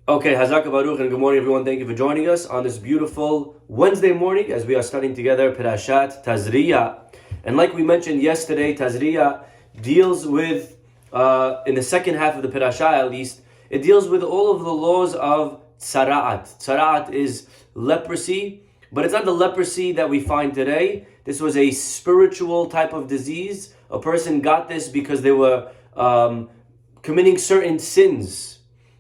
Okay, Hazaka Baruch, and good morning, everyone. Thank you for joining us on this beautiful Wednesday morning as we are studying together Parashat Tazria. And like we mentioned yesterday, Tazria deals with, in the second half of the Parasha at least, it deals with all of the laws of Tzara'at. Tzara'at is leprosy, but it's not the leprosy that we find today. This was a spiritual type of disease. A person got this because they were committing certain sins.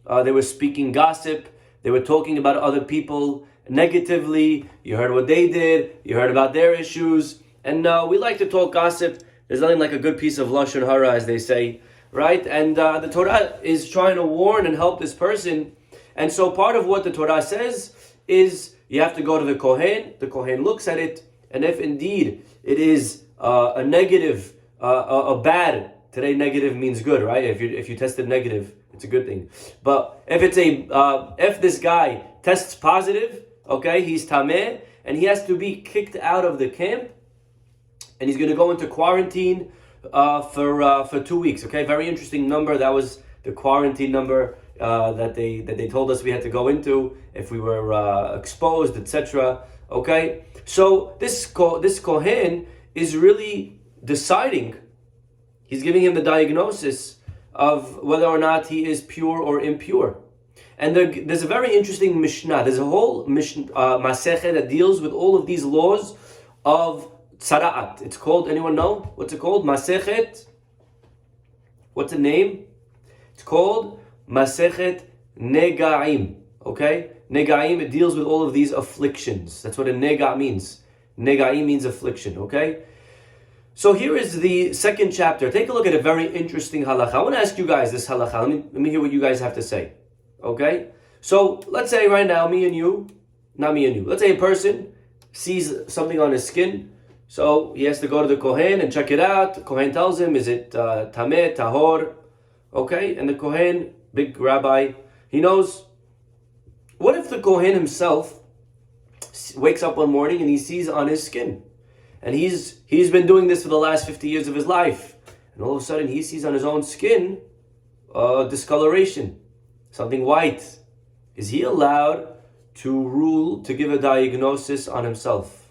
They were speaking gossip. They were talking about other people negatively. You heard what they did. You heard about their issues. And we like to talk gossip. There's nothing like a good piece of lashon hara, as they say, right? And the Torah is trying to warn and help this person. And so part of what the Torah says is you have to go to the Kohen. The Kohen looks at it. And if indeed it is a negative, a bad, today negative means good, right? If you tested negative, it's a good thing. But if it's if this guy tests positive, okay, he's tameh, and he has to be kicked out of the camp, and he's going to go into quarantine for 2 weeks. Okay, very interesting number. That was the quarantine number that they told us we had to go into if we were exposed, etc. Okay, so this Kohen is really deciding. He's giving him the diagnosis of whether or not he is pure or impure. And there's a very interesting Mishnah. There's a whole Masechet that deals with all of these laws of Tzara'at. It's called, anyone know? What's it called? Masechet. What's the name? It's called Masechet Nega'im. Okay? Nega'im, it deals with all of these afflictions. That's what a Nega means. Nega'im means affliction. Okay? So here is the second chapter. Take a look at a very interesting halakha. I want to ask you guys this halakha. Let me hear what you guys have to say. Okay? So let's say right now, me and you, not me and you. Let's say a person sees something on his skin. So he has to go to the Kohen and check it out. The Kohen tells him, is it tameh, tahor? Okay? And the Kohen, big rabbi, he knows. What if the Kohen himself wakes up one morning and he sees on his skin? And he's been doing this for the last 50 years of his life. And all of a sudden he sees on his own skin discoloration, something white. Is he allowed to give a diagnosis on himself?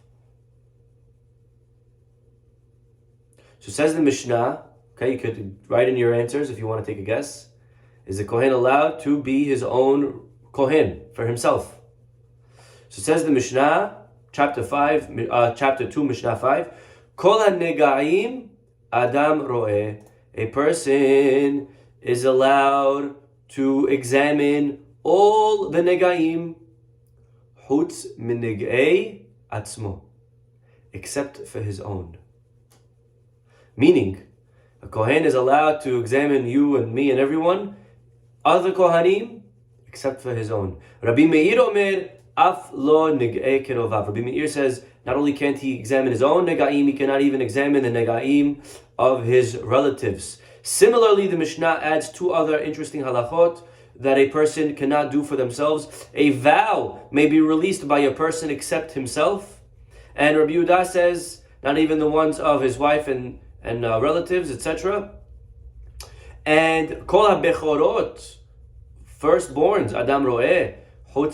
So says the Mishnah, okay, you could write in your answers if you want to take a guess. Is the Kohen allowed to be his own Kohen for himself? So says the Mishnah, Chapter 2, Mishnah 5. Kol ha-negaim adam ro'eh. A person is allowed to examine all the negaim, chutz min neg'ei atzmo, except for his own. Meaning, a Kohen is allowed to examine you and me and everyone, other Kohanim, except for his own. Rabbi Meir omer, Af lo neg'ei kerovav. Rabbi Meir says, not only can't he examine his own negaim, he cannot even examine the negaim of his relatives. Similarly, the Mishnah adds two other interesting halachot that a person cannot do for themselves. A vow may be released by a person except himself. And Rabbi Yehuda says, not even the ones of his wife and relatives, etc. And kol ha-bechorot, firstborns, adam ro'eh, a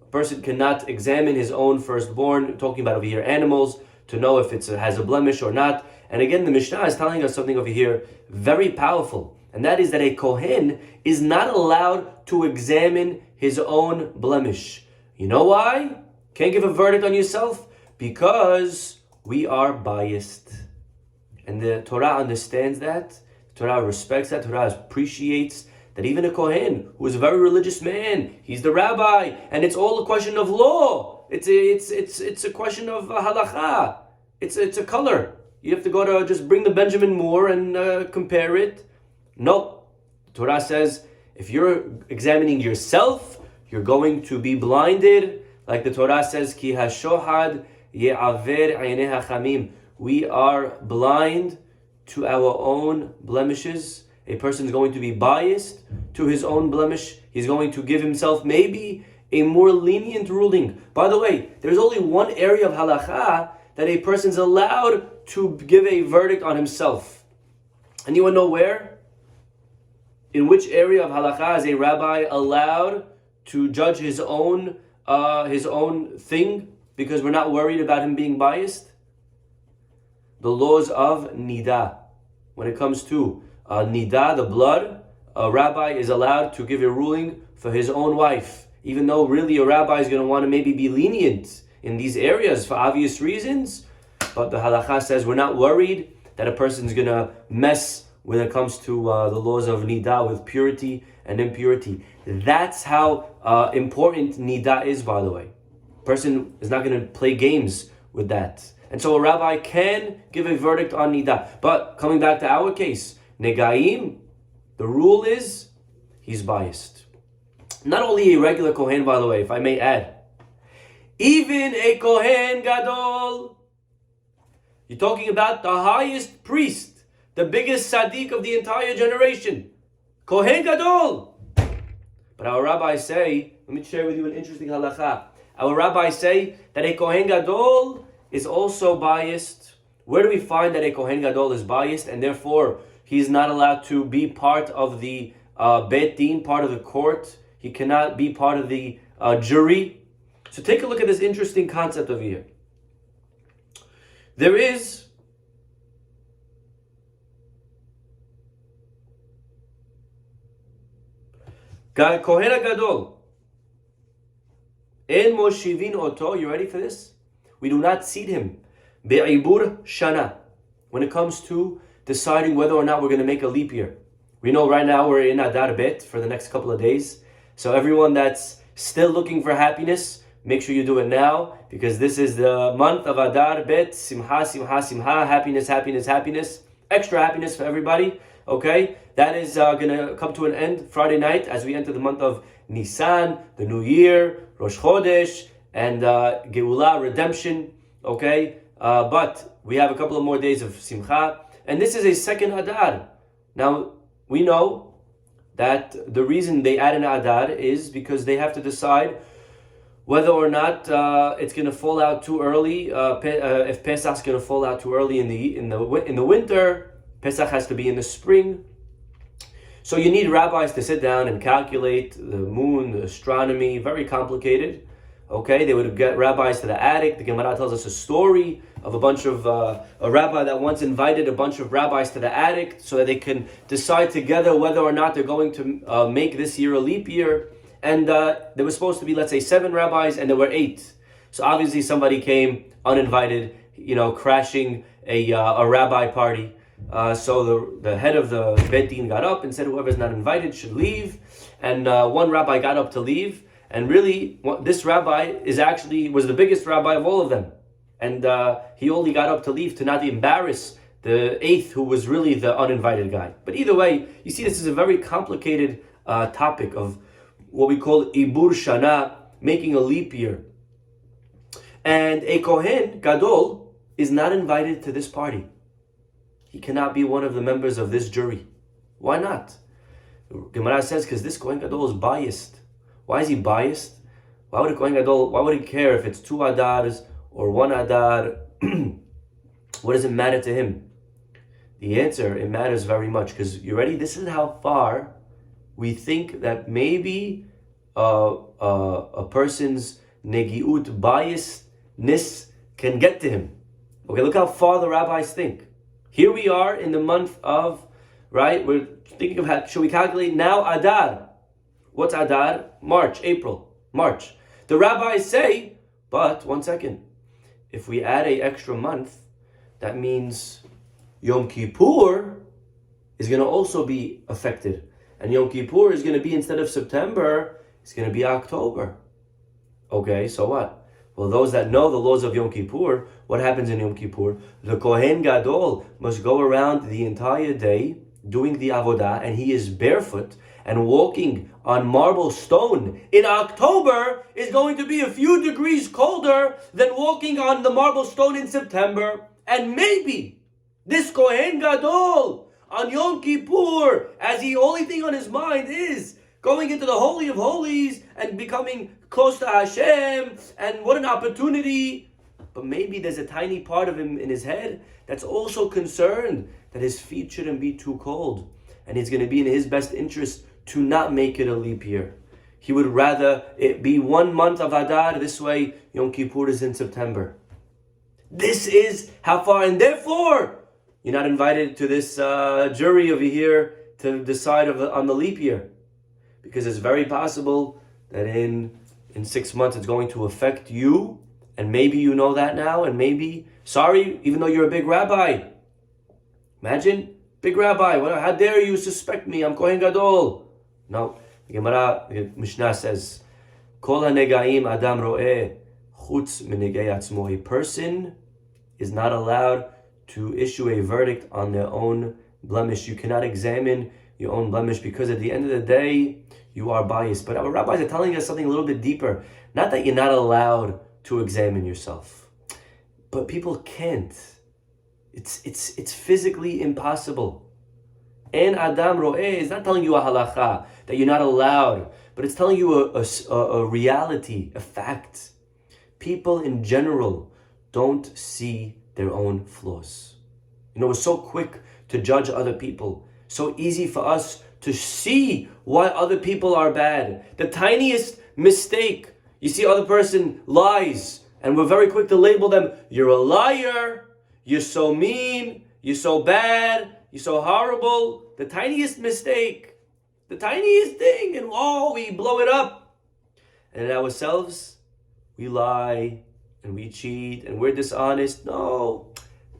person cannot examine his own firstborn, talking about over here animals, to know if it has a blemish or not. And again, the Mishnah is telling us something over here very powerful, and that is that a Kohen is not allowed to examine his own blemish. You know why? Can't give a verdict on yourself? Because we are biased. And the Torah understands that. The Torah respects that. The Torah appreciates that even a Kohen, who is a very religious man, he's the rabbi, and it's all a question of law. It's a question of halacha. It's a color. You have to go to just bring the Benjamin Moore and compare it. No. The Torah says, if you're examining yourself, you're going to be blinded. Like the Torah says, Ki hashohad ye'aver einei hachamim. We are blind to our own blemishes. A person is going to be biased to his own blemish. He's going to give himself maybe a more lenient ruling. By the way, there's only one area of halacha that a person is allowed to give a verdict on himself. Anyone know where? in which area of halakha is a rabbi allowed to judge his own thing because we're not worried about him being biased? The laws of nida. When it comes to nida, the blood, a rabbi is allowed to give a ruling for his own wife, even though really a rabbi is going to want to maybe be lenient in these areas for obvious reasons. But the halakha says we're not worried that a person's going to mess when it comes to the laws of nida with purity and impurity. That's how important nida is, by the way. A person is not going to play games with that. And so a rabbi can give a verdict on nida. But coming back to our case, negaim, the rule is he's biased. Not only a regular kohen, by the way, if I may add, even a kohen gadol. You're talking about the highest priest, the biggest tzaddik of the entire generation, kohen gadol. But our rabbis say, let me share with you an interesting halakha. Our rabbis say that a kohen gadol is also biased. Where do we find that a kohen gadol is biased and therefore he's not allowed to be part of the bet din, part of the court? He cannot be part of the jury. So take a look at this interesting concept over here. There is kohen gadol. En moshivin oto. You ready for this? We do not seat him be'ibur shana when it comes to deciding whether or not we're going to make a leap year. We know right now we're in Adar Bet for the next couple of days. So everyone that's still looking for happiness, make sure you do it now, because this is the month of Adar Bet, simha, simha, simha, happiness, happiness, happiness, extra happiness for everybody. Okay, that is going to come to an end Friday night as we enter the month of Nisan, the New Year, Rosh Chodesh, and Geulah, redemption. Okay, but we have a couple of more days of simcha, and this is a second Adar. Now we know that the reason they add an Adar is because they have to decide whether or not it's going to fall out too early. If Pesach's going to fall out too early in the winter, Pesach has to be in the spring. So you need rabbis to sit down and calculate the moon, the astronomy, very complicated. Okay, they would get rabbis to the attic. The Gemara tells us a story of a rabbi that once invited a bunch of rabbis to the attic so that they can decide together whether or not they're going to make this year a leap year. And there was supposed to be, let's say, 7 rabbis, and there were 8. So obviously somebody came uninvited, crashing a rabbi party. So the head of the Bet Din got up and said whoever's not invited should leave. And one rabbi got up to leave. And really, this rabbi was the biggest rabbi of all of them. And he only got up to leave to not embarrass the 8th, who was really the uninvited guy. But either way, you see this is a very complicated topic of what we call Ibur Shana, making a leap year. And a Kohen Gadol is not invited to this party. He cannot be one of the members of this jury. Why not? Gemara says because this Kohen Gadol is biased. Why is he biased? Why would a Kohen Gadol, why would he care if it's 2 Adars or 1 Adar? What does it matter to him? The answer, it matters very much, because you ready? This is how far we think that maybe a person's negiut, biasness, can get to him. Okay, look how far the rabbis think. Here we are in the month of, right? We're thinking of should we calculate now Adar? What's Adar? March, April, March. The rabbis say, but 1 second, if we add an extra month, that means Yom Kippur is going to also be affected. And Yom Kippur is going to be, instead of September, it's going to be October. Okay, so what? Well, those that know the laws of Yom Kippur, what happens in Yom Kippur? The Kohen Gadol must go around the entire day doing the avodah, and he is barefoot and walking on marble stone in October is going to be a few degrees colder than walking on the marble stone in September. And maybe this Kohen Gadol on Yom Kippur, as the only thing on his mind is going into the Holy of Holies and becoming close to Hashem, and what an opportunity. But maybe there's a tiny part of him in his head that's also concerned that his feet shouldn't be too cold. and it's going to be in his best interest to not make it a leap year. He would rather it be 1 month of Adar. This way, Yom Kippur is in September. This is how far, and therefore, you're not invited to this jury over here to decide on the leap year. Because it's very possible that in 6 months it's going to affect you, and maybe you know that now, and maybe, sorry, even though you're a big rabbi. Imagine, big rabbi, how dare you suspect me, I'm Kohen Gadol. No, the Gemara, the Mishnah says, Kol ha-negaim adam ro'eh chutz minegei atzmo. A person is not allowed to issue a verdict on their own blemish. You cannot examine your own blemish because at the end of the day, you are biased. But our rabbis are telling us something a little bit deeper. Not that you're not allowed to examine yourself, but people can't. It's physically impossible. And Adam Ro'eh is not telling you a halacha that you're not allowed, but it's telling you a reality, a fact. People in general don't see their own flaws. We're so quick to judge other people. So easy for us to see why other people are bad. The tiniest mistake, you see other person lies, and we're very quick to label them, you're a liar, you're so mean, you're so bad, you're so horrible. The tiniest mistake, the tiniest thing, and we blow it up. And in ourselves, we lie, and we cheat, and we're dishonest. No,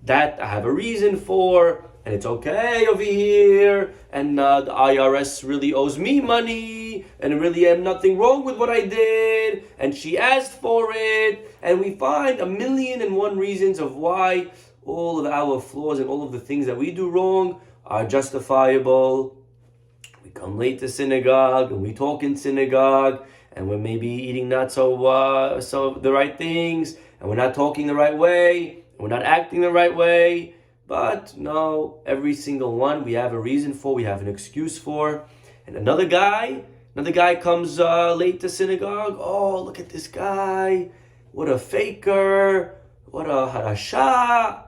that I have a reason for, and it's okay over here, and the IRS really owes me money, and really am nothing wrong with what I did, and she asked for it, and we find 1,000,001 reasons of why all of our flaws and all of the things that we do wrong are justifiable. We come late to synagogue, and we talk in synagogue, and we're maybe eating not so the right things, and we're not talking the right way, and we're not acting the right way. But no, every single one we have a reason for, we have an excuse for. And another guy comes late to synagogue. Oh, look at this guy. What a faker. What a harasha.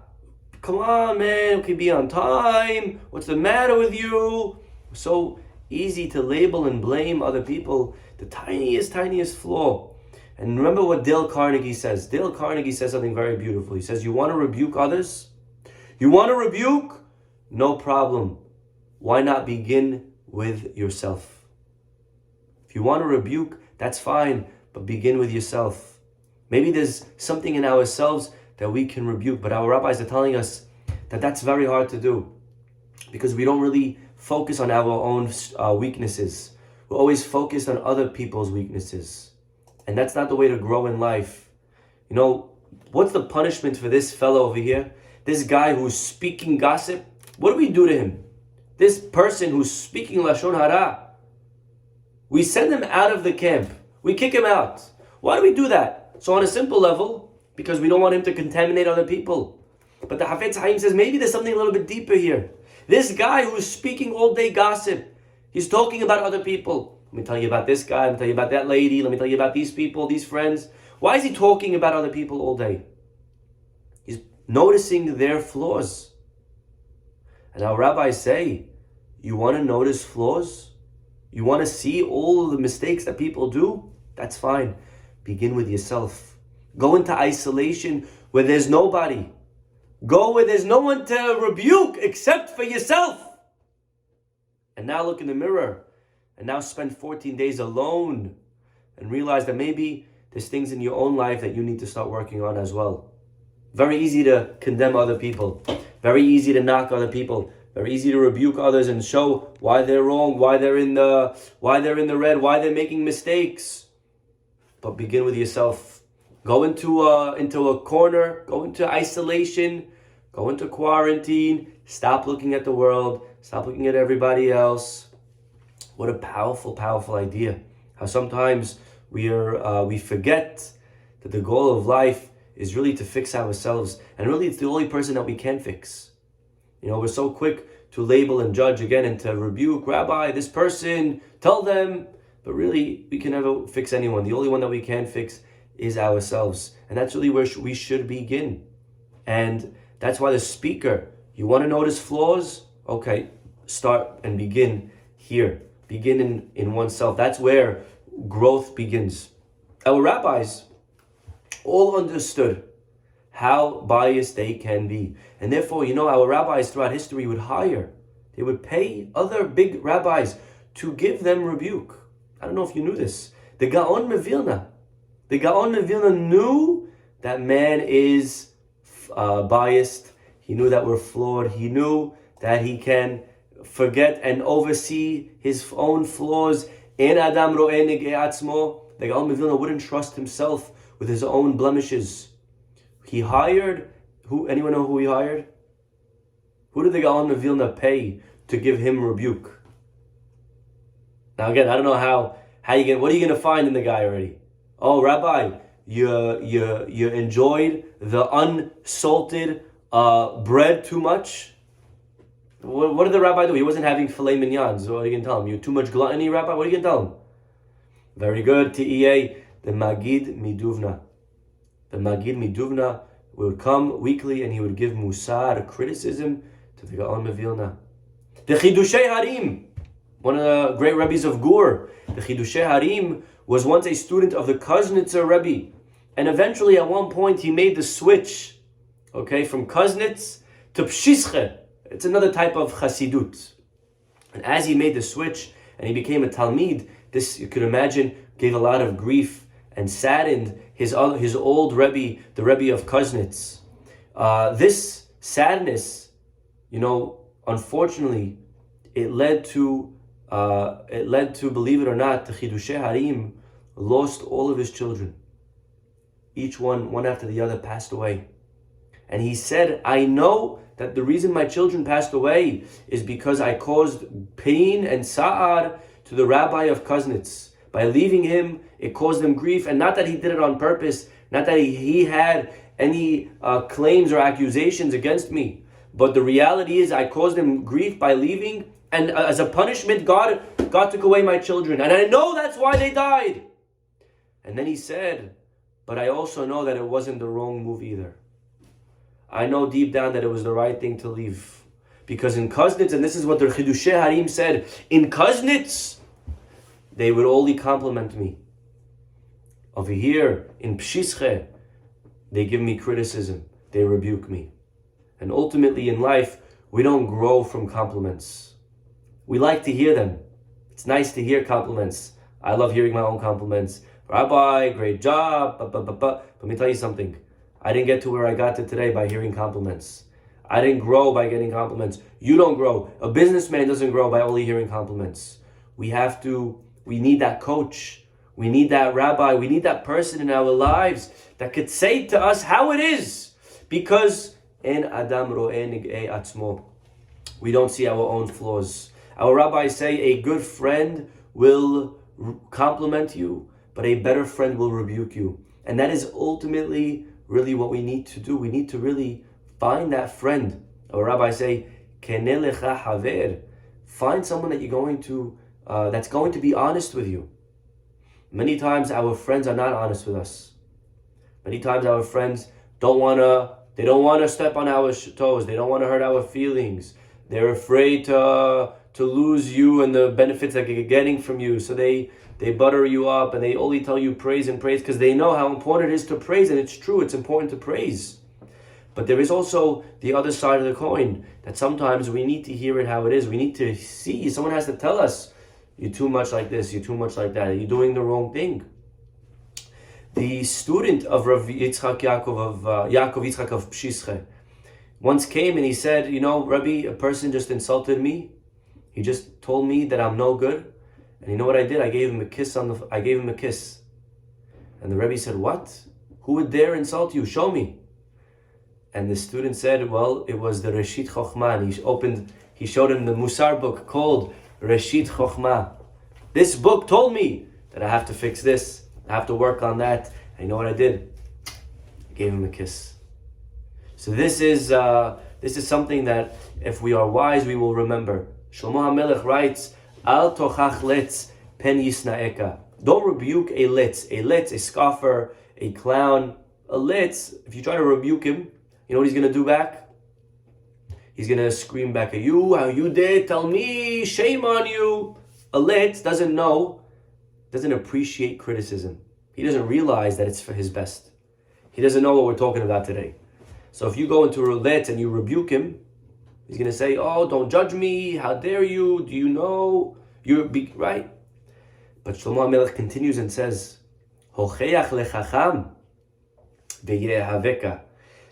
Come on, man, we can be on time. What's the matter with you? So easy to label and blame other people. The tiniest flaw. And remember what Dale Carnegie says. Dale Carnegie says something very beautiful. He says, you want to rebuke others? You want to rebuke? No problem. Why not begin with yourself? If you want to rebuke, that's fine, but begin with yourself. Maybe there's something in ourselves that we can rebuke, but our rabbis are telling us that that's very hard to do because we don't really focus on our own weaknesses. We're always focused on other people's weaknesses. And that's not the way to grow in life. What's the punishment for this fellow over here? This guy who's speaking gossip, what do we do to him? This person who's speaking Lashon Hara, we send him out of the camp. We kick him out. Why do we do that? So on a simple level, because we don't want him to contaminate other people. But the Hafetz Haim says maybe there's something a little bit deeper here. This guy who's speaking all day gossip, he's talking about other people. Let me tell you about this guy, let me tell you about that lady, let me tell you about these people, these friends. Why is he talking about other people all day? He's noticing their flaws. And our rabbis say, you want to notice flaws? You want to see all of the mistakes that people do? That's fine. Begin with yourself. Go into isolation where there's nobody. Go where there's no one to rebuke except for yourself. And now look in the mirror. And now spend 14 days alone. And realize that maybe there's things in your own life that you need to start working on as well. Very easy to condemn other people. Very easy to knock other people. Very easy to rebuke others and show why they're wrong, why they're in the red, why they're making mistakes. But begin with yourself. Go into a corner, go into isolation, go into quarantine, stop looking at the world, stop looking at everybody else. What a powerful, powerful idea. How sometimes we forget that the goal of life is really to fix ourselves, and really it's the only person that we can fix. We're so quick to label and judge again and to rebuke, Rabbi, this person, tell them, but really we can never fix anyone. The only one that we can fix is ourselves, and that's really where we should begin. And that's why the speaker, you want to notice flaws? Okay, start and begin here. Begin in oneself. That's where growth begins. Our rabbis all understood how biased they can be. And therefore, our rabbis throughout history they would pay other big rabbis to give them rebuke. I don't know if you knew this. The Gaon of Vilna knew that man is biased. He knew that we're flawed. He knew that he can forget and oversee his own flaws. En Adam ro'eh negei atzmo. The Gaon of Vilna wouldn't trust himself with his own blemishes. He hired, anyone know who he hired? Who did the Gaon of Vilna pay to give him rebuke? Now again, I don't know how what are you going to find in the guy already? Oh, Rabbi, you enjoyed the unsalted bread too much? What did the rabbi do? He wasn't having filet mignons. What are you going to tell him? You too much gluttony, Rabbi? What are you going to tell him? Very good. T.E.A. The Magid Miduvna. The Magid Miduvna would come weekly and he would give musar, criticism, to the Gaon of Vilna. The Chidushei Harim, one of the great rabbis of Gur. The Chidushei Harim was once a student of the Kuznetzer Rebbe. And eventually at one point he made the switch, from Kuznetz to Pshische. It's another type of Chassidut. And as he made the switch and he became a Talmid, this, you could imagine, gave a lot of grief and saddened his old Rebbe, the Rebbe of Kuznetz. This sadness, unfortunately, it led to, believe it or not, the Chidushei Harim lost all of his children. Each one after the other, passed away. And he said, I know that the reason my children passed away is because I caused pain and sa'ar to the rabbi of Kuznetz. By leaving him, it caused him grief, and not that he did it on purpose, not that he had any claims or accusations against me, but the reality is I caused him grief by leaving, and as a punishment, God took away my children, and I know that's why they died. And then he said, but I also know that it wasn't the wrong move either. I know deep down that it was the right thing to leave. Because in Kuznetz, and this is what the Chidushei Harim said, in Kuznetz, they would only compliment me. Over here, in Pshische, they give me criticism. They rebuke me. And ultimately in life, we don't grow from compliments. We like to hear them. It's nice to hear compliments. I love hearing my own compliments. Rabbi, great job. But let me tell you something. I didn't get to where I got to today by hearing compliments. I didn't grow by getting compliments. You don't grow. A businessman doesn't grow by only hearing compliments. We need that coach. We need that rabbi. We need that person in our lives that could say to us how it is. Because en Adam ro'eh negei atzmo. We don't see our own flaws. Our rabbis say a good friend will compliment you, but a better friend will rebuke you. And that is ultimately really what we need to do. We need to really find that friend. Our rabbis say, Keneh lecha haver. Find someone that you're going to, that's going to be honest with you. Many times our friends are not honest with us. Many times our friends don't want to step on our toes. They don't want to hurt our feelings. They're afraid to lose you and the benefits that they're getting from you. So they butter you up and they only tell you praise and praise because they know how important it is to praise. And it's true, it's important to praise. But there is also the other side of the coin, that sometimes we need to hear it how it is. We need to see, someone has to tell us, you're too much like this, you're too much like that, you're doing the wrong thing. The student of Rav Yitzchak Yaakov Yitzchak of Pshische once came and he said, Rabbi, a person just insulted me. He just told me that I'm no good. And you know what I did? I gave him a kiss I gave him a kiss. And the Rebbe said, what? Who would dare insult you? Show me. And the student said, well, it was the Reshit Chochmah. He showed him the Musar book called Reshit Chochmah. This book told me that I have to fix this. I have to work on that. And you know what I did? I gave him a kiss. So this is something that if we are wise, we will remember. Shlomo HaMelech writes, Al tochach letz pen yisnaeka. Don't rebuke a letz, a scoffer, a clown. A letz, if you try to rebuke him, you know what he's going to do back? He's going to scream back at you, how you did, tell me, shame on you. A lit doesn't appreciate criticism. He doesn't realize that it's for his best. He doesn't know what we're talking about today. So if you go into a lit and you rebuke him, he's going to say, oh, don't judge me, how dare you, do you know, right? But Shlomo HaMelech continues and says, Hocheach lechacham veyehaveka.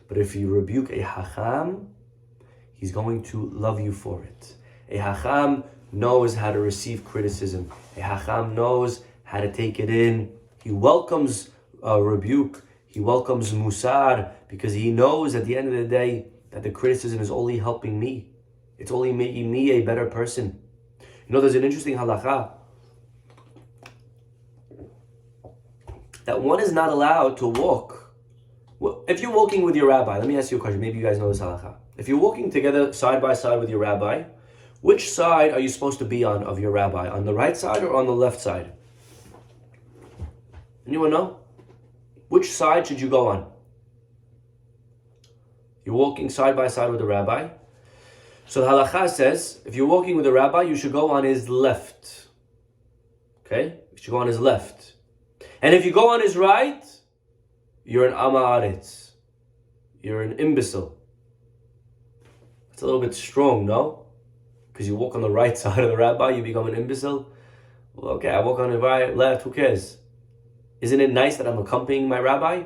But if you rebuke a hacham, he's going to love you for it. A hacham knows how to receive criticism. A hacham knows how to take it in. He welcomes rebuke. He welcomes musar because he knows at the end of the day that the criticism is only helping me. It's only making me a better person. You know, there's an interesting halakha that one is not allowed to walk. If you're walking with your rabbi, let me ask you a question. Maybe you guys know this halakha. If you're walking together side by side with your rabbi, which side are you supposed to be on of your rabbi? On the right side or on the left side? Anyone know? Which side should you go on? You're walking side by side with the rabbi. So the halakha says, if you're walking with the rabbi, you should go on his left. Okay? You should go on his left. And if you go on his right, you're an amaretz. You're an imbecile. It's a little bit strong, no? Because you walk on the right side of the rabbi, you become an imbecile. Well, okay, I walk on the right, left, who cares? Isn't it nice that I'm accompanying my rabbi?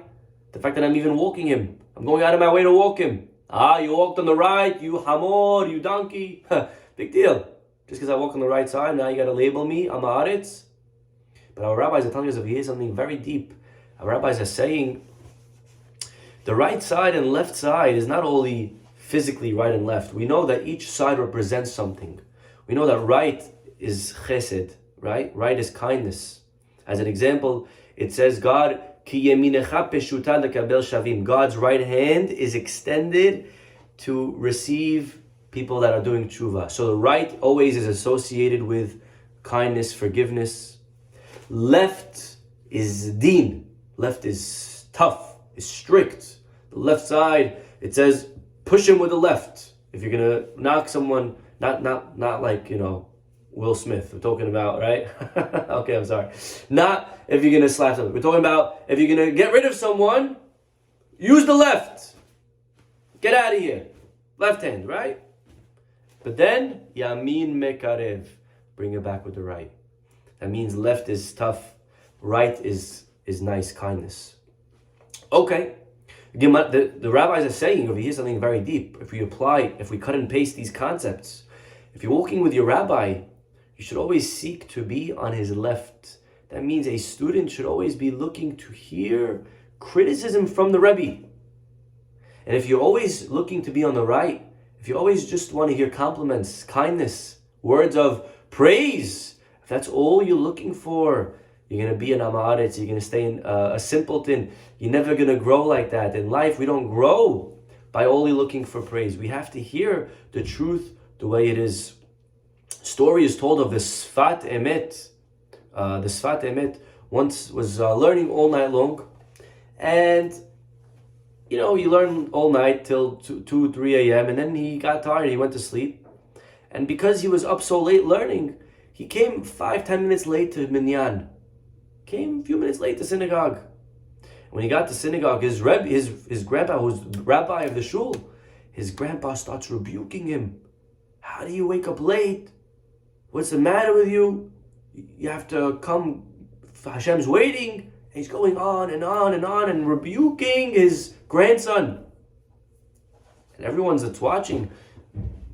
The fact that I'm even walking him. I'm going out of my way to walk him. You walked on the right, you hamor, you donkey. Big deal. Just because I walk on the right side, now you got to label me, I'm haaretz. But our rabbis are telling us if he hears something very deep. Our rabbis are saying the right side and left side is not only physically right and left. We know that each side represents something. We know that right is chesed, right? Right is kindness. As an example, it says God's right hand is extended to receive people that are doing tshuva. So the right always is associated with kindness, forgiveness. Left is deen. Left is tough, is strict. The left side, it says, push him with the left. If you're gonna knock someone, not like, Will Smith, we're talking about, right? Okay, I'm sorry. Not if you're gonna slap someone. We're talking about if you're gonna get rid of someone, use the left. Get out of here. Left hand, right? But then, yamin mekarev, bring it back with the right. That means left is tough, right is nice, kindness. Okay. Again, the rabbis are saying over here something very deep. If we cut and paste these concepts, if you're walking with your rabbi, you should always seek to be on his left. That means a student should always be looking to hear criticism from the Rabbi. And if you're always looking to be on the right, if you always just want to hear compliments, kindness, words of praise, if that's all you're looking for, you're going to be an amaretz, you're going to stay a simpleton. You're never going to grow like that. In life, we don't grow by only looking for praise. We have to hear the truth the way it is. Story is told of the Sfat Emet. The Sfat Emet once was learning all night long. And, you learn all night till 2, 3 a.m. And then he got tired, he went to sleep. And because he was up so late learning, he came 5-10 minutes late to Minyan. Came a few minutes late to synagogue. When he got to synagogue, his grandpa, who was rabbi of the shul, his grandpa starts rebuking him. How do you wake up late? What's the matter with you? You have to come, Hashem's waiting. And he's going on and on and on and rebuking his grandson. And everyone's that's watching,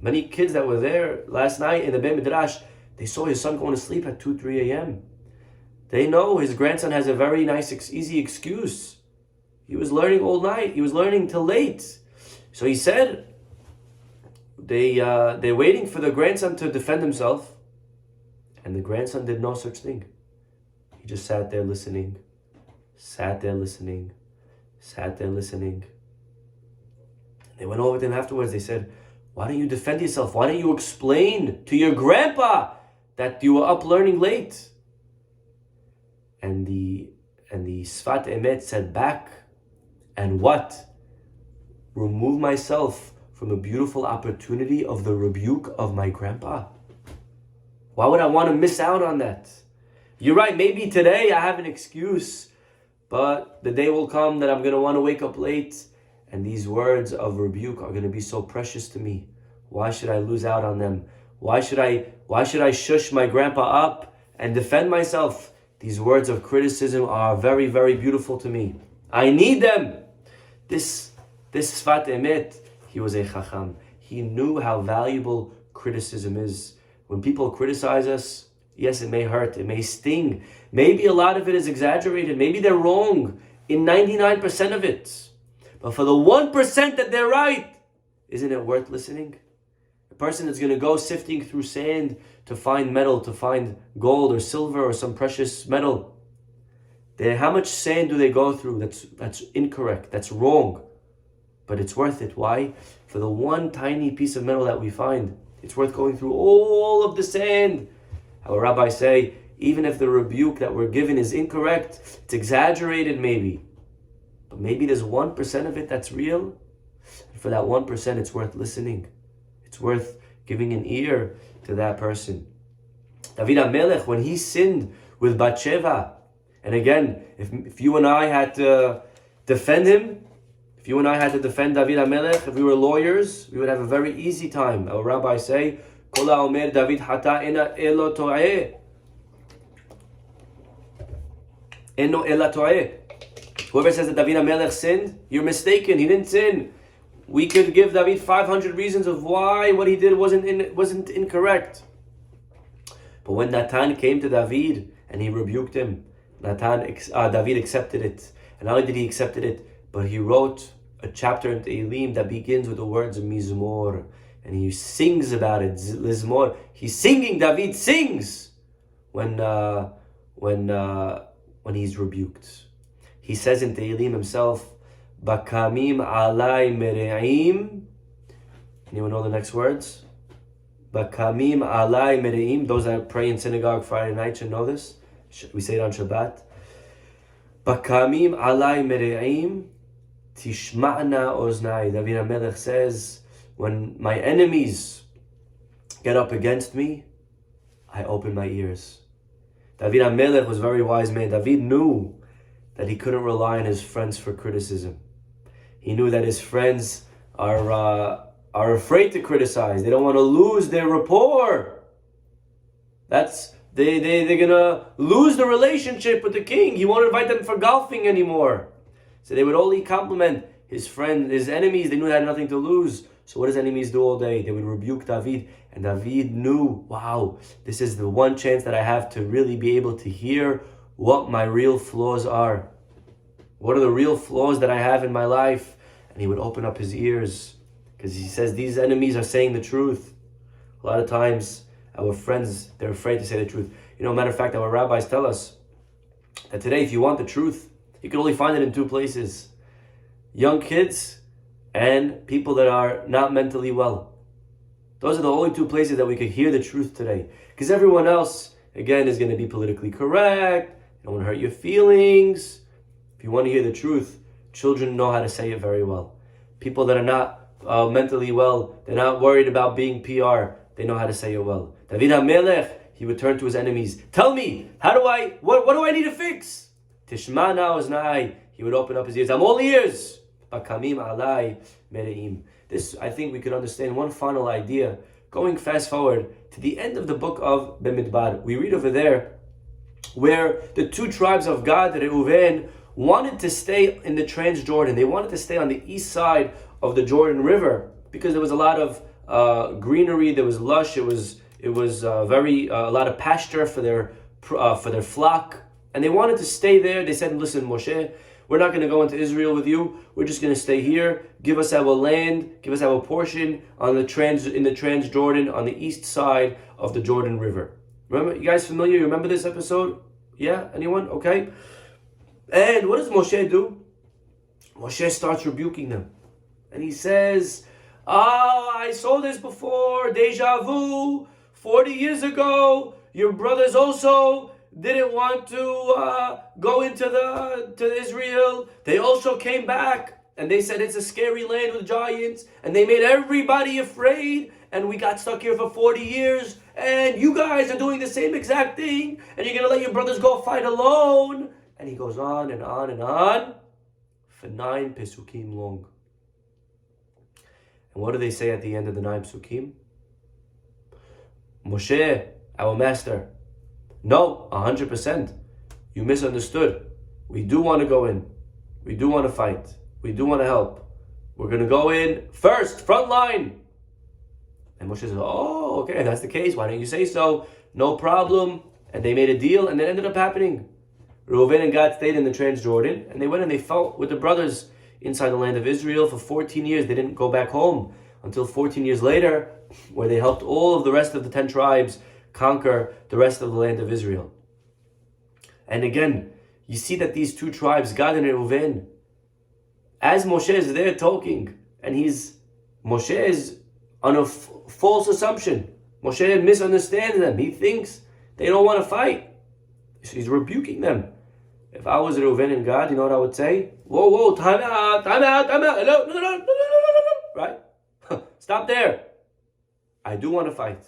many kids that were there last night in the Beit Midrash, they saw his son going to sleep at 2, 3 a.m. They know his grandson has a very nice, easy excuse. He was learning all night. He was learning till late. So he said, they're waiting for the grandson to defend himself. And the grandson did no such thing. He just sat there listening. They went over to him afterwards. They said, why don't you defend yourself? Why don't you explain to your grandpa that you were up learning late? And the Sfat Emet said back, and what? Remove myself from a beautiful opportunity of the rebuke of my grandpa? Why would I want to miss out on that? You're right, maybe today I have an excuse, but the day will come that I'm going to want to wake up late, and these words of rebuke are going to be so precious to me. Why should I lose out on them? Why should I shush my grandpa up and defend myself? These words of criticism are very, very beautiful to me. I need them. This Sfat Emet, he was a Chacham. He knew how valuable criticism is. When people criticize us, yes, it may hurt, it may sting. Maybe a lot of it is exaggerated. Maybe they're wrong in 99% of it. But for the 1% that they're right, isn't it worth listening? A person that's going to go sifting through sand to find metal, to find gold or silver or some precious metal. How much sand do they go through that's incorrect, that's wrong? But it's worth it. Why? For the one tiny piece of metal that we find, it's worth going through all of the sand. Our rabbis say, even if the rebuke that we're given is incorrect, it's exaggerated maybe, but maybe there's 1% of it that's real. And for that 1%, it's worth listening. It's worth giving an ear to that person. David HaMelech, when he sinned with Bathsheba, and again, if you and I had to defend him, if you and I had to defend David HaMelech, if we were lawyers, we would have a very easy time. Our rabbis say, Kol ha'omer David hata eno to'eh. Eno ela to'eh. Whoever says that David HaMelech sinned, you're mistaken. He didn't sin. We could give David 500 reasons of why what he did wasn't incorrect. But when Natan came to David and he rebuked him, David accepted it. And not only did he accept it, but he wrote a chapter in Tehillim that begins with the words of Mizmor. And he sings about it. Lizmor. He's singing. David sings when he's rebuked. He says in Tehillim himself, Bakamim alai mere'im. Anyone know the next words? Bakamim alai mere'im. Those that pray in synagogue Friday night should know this. We say it on Shabbat. Bakamim alai mere'im. Tishma'na oznai. David HaMelech says, when my enemies get up against me, I open my ears. David HaMelech was a very wise man. David knew that he couldn't rely on his friends for criticism. He knew that his friends are afraid to criticize. They don't want to lose their rapport. They're gonna lose the relationship with the king. He won't invite them for golfing anymore. So they would only compliment his friend, his enemies. They knew they had nothing to lose. So what does enemies do all day? They would rebuke David. And David knew, wow, this is the one chance that I have to really be able to hear what my real flaws are. What are the real flaws that I have in my life? And he would open up his ears, because he says these enemies are saying the truth. A lot of times, our friends, they're afraid to say the truth. Matter of fact, our rabbis tell us that today, if you want the truth, you can only find it in two places. Young kids and people that are not mentally well. Those are the only two places that we could hear the truth today. Because everyone else, again, is going to be politically correct. They don't want to hurt your feelings. If you want to hear the truth, children know how to say it very well. People that are not mentally well, they're not worried about being PR. They know how to say it well. David HaMelech, he would turn to his enemies. Tell me, what do I need to fix? Tishmana oznai. He would open up his ears. I'm all ears. Bakamim alai mere'im. This, I think we could understand one final idea. Going fast forward to the end of the book of Bemidbar, we read over there where the two tribes of Gad, Reuven, wanted to stay in the Transjordan. They wanted to stay on the east side of the Jordan River because there was a lot of greenery. There was lush. It was a lot of pasture for their flock, and they wanted to stay there. They said, "Listen, Moshe, we're not going to go into Israel with you. We're just going to stay here. Give us our land. Give us our portion in the Transjordan on the east side of the Jordan River." Remember, you guys familiar? You remember this episode? Yeah? Anyone? Okay. And what does Moshe do? Moshe starts rebuking them. And he says, I saw this before. Deja vu. 40 years ago, your brothers also didn't want to go into Israel. They also came back. and they said it's a scary land with giants, and they made everybody afraid, and we got stuck here for 40 years, and you guys are doing the same exact thing, and you're going to let your brothers go fight alone. And he goes on and on and on for 9 Pesukim long. And what do they say at the end of the 9 Pesukim? Moshe, our master, no, 100%. You misunderstood. We do want to go in. We do want to fight. We do want to help. We're going to go in first, front line. And Moshe says, oh, okay, that's the case. Why don't you say so? No problem. And they made a deal, and it ended up happening. Reuven and Gad stayed in the Transjordan, and they went and they fought with the brothers inside the land of Israel for 14 years. They didn't go back home until 14 years later, where they helped all of the rest of the 10 tribes conquer the rest of the land of Israel. And again, you see that these 2 tribes, Gad and Reuven, as Moshe is there talking, and Moshe is on a false assumption. Moshe misunderstands them. He thinks they don't want to fight. So he's rebuking them. If I was Reuven and Gad, you know what I would say? Whoa, time out. Hello, no. Right? Stop there. I do want to fight.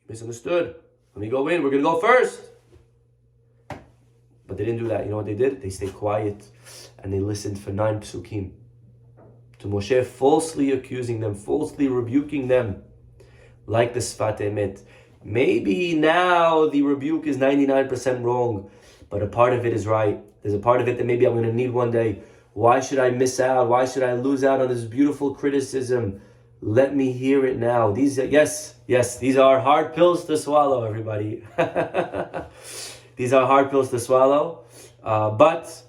Misunderstood. Let me go in. We're going to go first. But they didn't do that. You know what they did? They stayed quiet and they listened for 9 Pesukim to Moshe falsely accusing them, falsely rebuking them, like the Sfat Emet. Maybe now the rebuke is 99% wrong, but a part of it is right. There's a part of it that maybe I'm going to need one day. Why should I miss out? Why should I lose out on this beautiful criticism? Let me hear it now. These are hard pills to swallow, everybody. These are hard pills to swallow, but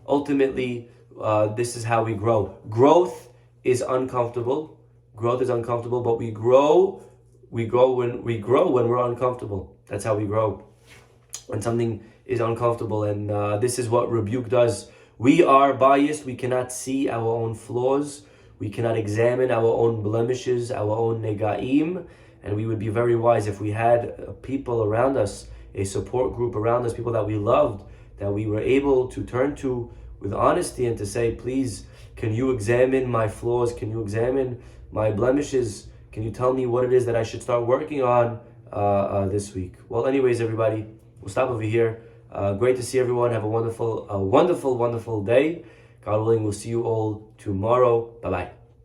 ultimately, this is how we grow. Growth is uncomfortable. But we grow when we're uncomfortable. That's how we grow. When something is uncomfortable, and this is what rebuke does. We are biased. We cannot see our own flaws. We cannot examine our own blemishes, our own negaim, and we would be very wise if we had people around us, a support group around us, people that we loved, that we were able to turn to with honesty and to say, please, can you examine my flaws? Can you examine my blemishes? Can you tell me what it is that I should start working on this week? Well, anyways, everybody, we'll stop over here. Great to see everyone. Have a wonderful day. God willing, we'll see you all tomorrow. Bye-bye.